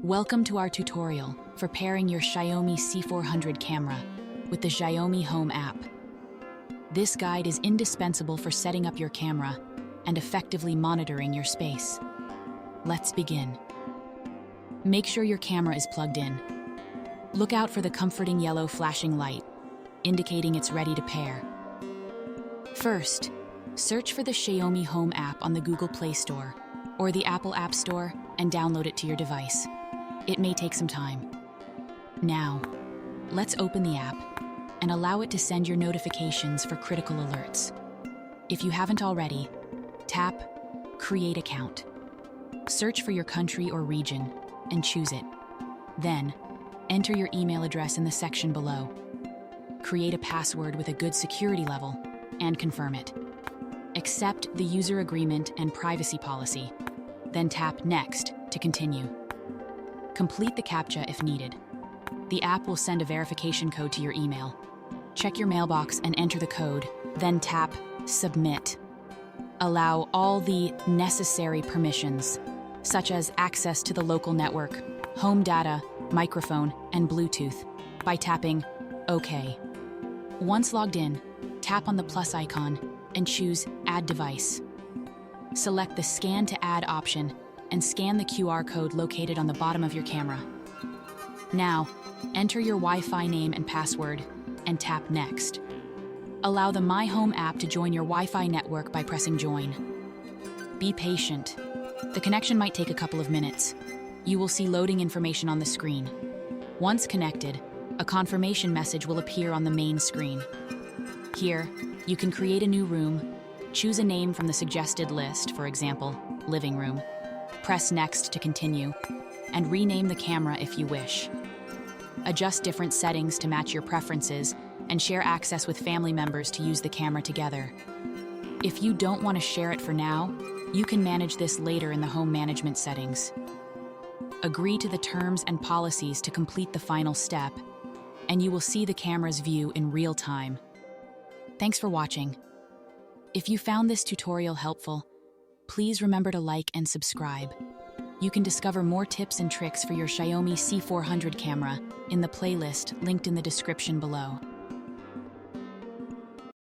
Welcome to our tutorial for pairing your Xiaomi C400 camera with the Xiaomi Home app. This guide is indispensable for setting up your camera and effectively monitoring your space. Let's begin. Make sure your camera is plugged in. Look out for the comforting yellow flashing light, indicating it's ready to pair. First, search for the Xiaomi Home app on the Google Play Store or the Apple App Store and download it to your device. It may take some time. Now, let's open the app and allow it to send your notifications for critical alerts. If you haven't already, tap Create Account. Search for your country or region and choose it. Then, enter your email address in the section below. Create a password with a good security level and confirm it. Accept the user agreement and privacy policy, then tap Next to continue. Complete the CAPTCHA if needed. The app will send a verification code to your email. Check your mailbox and enter the code, then tap Submit. Allow all the necessary permissions, such as access to the local network, home data, microphone, and Bluetooth, by tapping OK. Once logged in, tap on the plus icon and choose Add Device. Select the Scan to Add option and scan the QR code located on the bottom of your camera. Now, enter your Wi-Fi name and password and tap Next. Allow the My Home app to join your Wi-Fi network by pressing Join. Be patient. The connection might take a couple of minutes. You will see loading information on the screen. Once connected, a confirmation message will appear on the main screen. Here, you can create a new room, choose a name from the suggested list, for example, living room. Press Next to continue, and rename the camera if you wish. Adjust different settings to match your preferences and share access with family members to use the camera together. If you don't want to share it for now, you can manage this later in the home management settings. Agree to the terms and policies to complete the final step, and you will see the camera's view in real time. Thanks for watching. If you found this tutorial helpful, please remember to like and subscribe. You can discover more tips and tricks for your Xiaomi C400 camera in the playlist linked in the description below.